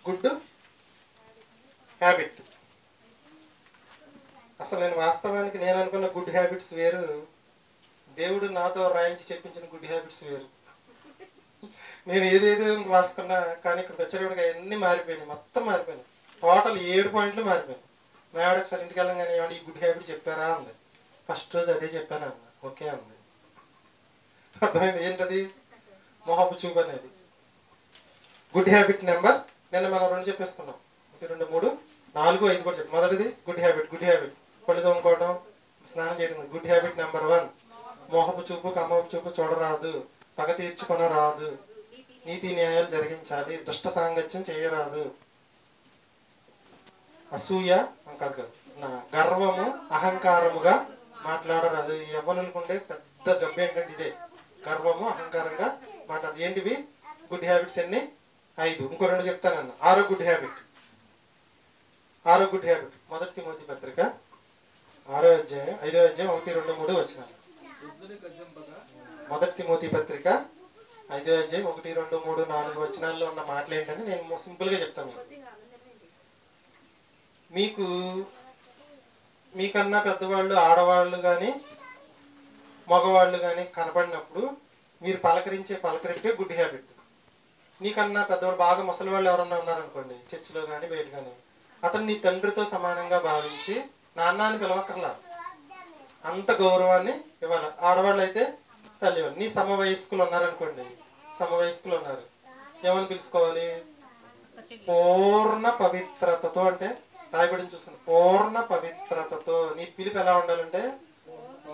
Good habit. అసలు నేను వాస్తవానికి నేను అనుకున్న గుడ్ హ్యాబిట్స్ వేరు, దేవుడు నాతో రాయించి చెప్పించిన గుడ్ హ్యాబిట్స్ వేరు. నేను ఏదేదో రాసుకున్నా కానీ ఇక్కడికి వచ్చేటప్పటికి అన్నీ మారిపోయినాయి, మొత్తం మారిపోయినాయి. టోటల్ 7 పాయింట్లు మారిపోయినాయి. మేడం ఒకసారి ఇంటికి వెళ్ళంగానే ఏమంటే ఈ గుడ్ హ్యాబిట్ చెప్పారా అంది. ఫస్ట్ రోజు అదే చెప్పాను అన్న. ఓకే అంది. అర్థమైంది ఏంటది? మొహపు చూపు అనేది గుడ్ హ్యాబిట్ నెంబర్. నిన్న మనం 2 చెప్పేస్తున్నాం. 1 2 3 4 5 కూడా చెప్పి. మొదటిది గుడ్ హ్యాబిట్. గుడ్ హ్యాబిట్ పళ్ళు తోముకోవడం, స్నానం చేయడం. గుడ్ హ్యాబిట్ నెంబర్ 1 మోహపు చూపు కమ్మపు చూపు చూడరాదు, పగ తీర్చుకొనరాదు, నీతి న్యాయాలు జరిగించాలి, దుష్ట సాంగత్యం చేయరాదు, అసూయ కాదు నా గర్వము అహంకారముగా మాట్లాడరాదు. యవ్వనులకుండే పెద్ద జబ్బు ఏంటంటే ఇదే, గర్వము అహంకారంగా మాట్లాడదు. ఏంటివి గుడ్ హ్యాబిట్స్? ఎన్ని? 5. ఇంకో 2 చెప్తానన్న. 6 గుడ్ హ్యాబిట్. 6 good habit. మొదటి తిమోతి పత్రిక 6వ అధ్యాయం 5వ అధ్యాయం 1 2 3 వచనాలు. మొదటి తిమోతి పత్రిక 5వ అధ్యాయం 1 2 3 4 వచనాల్లో ఉన్న మాటలు ఏంటంటే నేను సింపుల్గా చెప్తాను. మీకు మీకన్నా పెద్దవాళ్ళు ఆడవాళ్ళు కానీ మగవాళ్ళు కానీ కనపడినప్పుడు మీరు పలకరించే పలకరింపే గుడ్ హ్యాబిట్. నీకన్నా పెద్దవాళ్ళు బాగా ముసలి వాళ్ళు ఎవరన్నా ఉన్నారనుకోండి, చర్చిలో కానీ బయట కానీ, అతను నీ తండ్రితో సమానంగా భావించి నాన్న అని పిలవక్కర్లా, అంత గౌరవాన్ని ఇవ్వాలి. ఆడవాళ్ళు అయితే తల్లి. నీ సమవయస్కులు ఉన్నారనుకోండి, సమవయస్కులు ఉన్నారు, ఏమని పిలుచుకోవాలి? పూర్ణ పవిత్రతతో. అంటే రాయబడిని చూసుకుని పూర్ణ పవిత్రతతో. నీ పిలుపు ఎలా ఉండాలంటే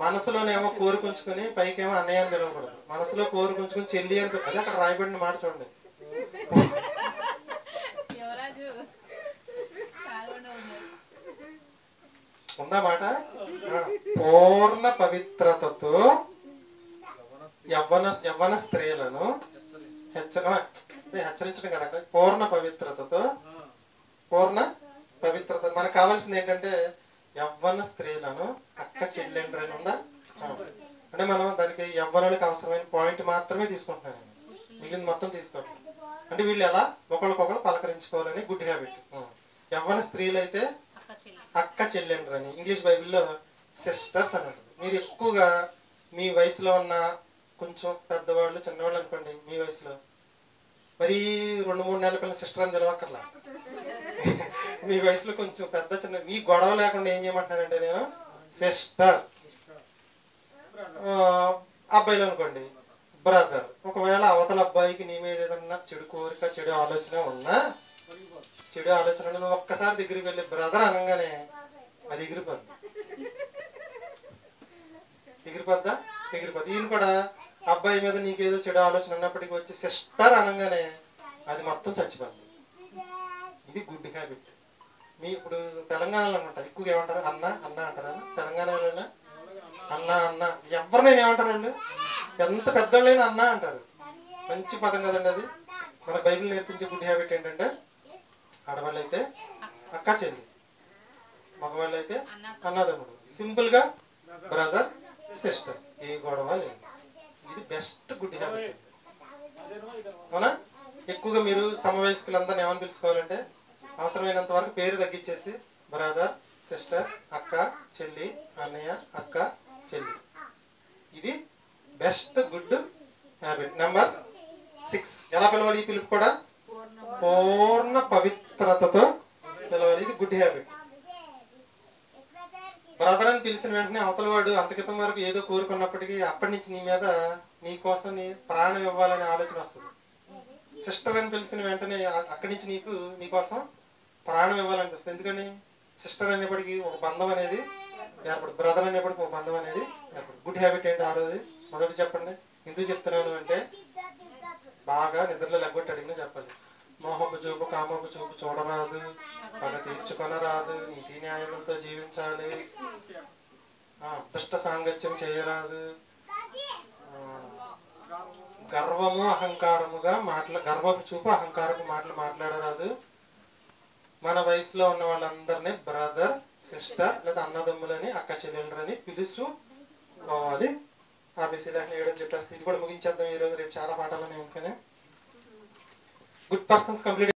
మనసులోనేమో కోరుకుంచుకొని పైకేమో అన్నయ్య అని పిలవకూడదు. మనసులో కోరుకుంచుకొని చెల్లి అని. అదే అక్కడ రాయబడిన మాట చూడండి. ఉందా మాట? పూర్ణ పవిత్రతతో యవ్వన స్త్రీలను హెచ్చరించడం కదా. పూర్ణ పవిత్రతతో. పూర్ణ పవిత్రత. మనకు కావాల్సింది ఏంటంటే యవ్వన స్త్రీలను అక్క చెల్లెండ్రని ఉందా? అంటే మనం దానికి యవ్వనులకు అవసరమైన పాయింట్ మాత్రమే తీసుకుంటున్నాను, మిగిలింది మొత్తం తీసుకోవట్లేదు. అంటే వీళ్ళు ఎలా ఒకరికొకరు పలకరించుకోవాలని గుడ్ హ్యాబిట్. యవ్వన స్త్రీలు అయితే అక్క చెల్లెండ్రని. ఇంగ్లీష్ బైబిల్లో సిస్టర్స్ అని ఉంటుంది. మీరు ఎక్కువగా మీ వయసులో ఉన్న కొంచెం పెద్దవాళ్ళు చిన్నవాళ్ళు అనుకోండి, మీ వయసులో మరీ 2 3 నెలల పిల్లల సిస్టర్ అని పిలవక్కర్లా. మీ వయసులో కొంచెం పెద్ద చిన్న మీ గొడవ లేకుండా ఏం చేయమంటున్నానంటే నేను సిస్టర్. అబ్బాయిలు అనుకోండి బ్రదర్. ఒకవేళ అవతల అబ్బాయికి నీ మీద ఏదన్నా చెడు కోరిక చెడు ఆలోచన ఉన్నా, చెడు ఆలోచన నువ్వు ఒక్కసారి దగ్గరికి వెళ్ళి బ్రదర్ అనగానే అది ఎగిరిపోద్ది. ఎగిరిపోద్దా? ఎగిరిపోద్ది. ఈయన కూడా అబ్బాయి మీద నీకేదో చెడు ఆలోచన ఉన్నప్పటికీ వచ్చి సిస్టర్ అనగానే అది మొత్తం చచ్చిపోద్ది. ఇది గుడ్ హ్యాబిట్. మీ ఇప్పుడు తెలంగాణలో అనమాట ఎక్కువగా ఏమంటారు? అన్న అన్న అంటారా? తెలంగాణలో అన్న అన్న. ఎవరినైనా ఏమంటారు వాళ్ళు? ఎంత పెద్దోళ్ళైనా అన్న అంటారు. మంచి పదం కదండి అది. మన బైబిల్ నేర్పించే గుడ్ హ్యాబిట్ ఏంటంటే ఆడవాళ్ళు అయితే అక్క చెల్లి, మగవాళ్ళు అయితే అన్నదమ్ముడు, సింపుల్ గా బ్రదర్ సిస్టర్, ఏ గొడవ లేదు. ఇది బెస్ట్ గుడ్ హ్యాబిట్. అవునా? ఎక్కువగా మీరు సమవయస్కులందరినీ ఏమని పిలుచుకోవాలంటే అవసరమైనంత వరకు పేరు తగ్గించేసి బ్రదర్ సిస్టర్, అక్క చెల్లి, అన్నయ్య అక్క చెల్లి. ఇది బెస్ట్ గుడ్ హ్యాబిట్. నెంబర్ 6 ఎలా పిలవాలి? ఈ పిలుపు కూడా పూర్ణ పవిత్రతతో పిలవాలి. ఇది గుడ్ హ్యాబిట్. బ్రదర్ అని పిలిచిన వెంటనే అవతల వాడు అంతకితం వరకు ఏదో కోరుకున్నప్పటికీ అప్పటి నుంచి నీ మీద నీ కోసం నీ ప్రాణం ఇవ్వాలనే ఆలోచన వస్తుంది. సిస్టర్ అని పిలిచిన వెంటనే అక్కడి నుంచి నీకోసం ప్రాణం ఇవ్వాలనిపిస్తుంది. ఎందుకని? సిస్టర్ అనేప్పటికీ ఒక బంధం అనేది ఏర్పడు, బ్రదర్ అనేప్పటికీ ఒక బంధం అనేది ఏర్పడు. గుడ్ హ్యాబిట్ ఏంటి? 6వది మొదటి చెప్పండి. ఎందుకు చెప్తున్నాను అంటే బాగా నిద్రలో లెగ్గొట్టి అడిగినా చెప్పాలి. మోహపు చూపు కామపు చూపు చూడరాదు, పగ తీర్చుకొనరాదు, నీతి న్యాయములతో జీవించాలి, దుష్ట సాంగత్యం చేయరాదు, గర్వము అహంకారముగా గర్వపు చూపు అహంకారపు మాటలు మాట్లాడరాదు. మన వయసులో ఉన్న వాళ్ళందరినీ బ్రదర్ సిస్టర్ లేదా అన్నదమ్ములని అక్క చెల్లెండ్రని పిలుచుకోవాలి. ఆబీసీలని 7 చెప్పేస్తే ఇది కూడా ముగించేద్దాం ఈరోజు. రేపు చాలా పాఠాలు ఉన్నాయి. అందుకనే గుడ్ పర్సన్స్ కంప్లీట్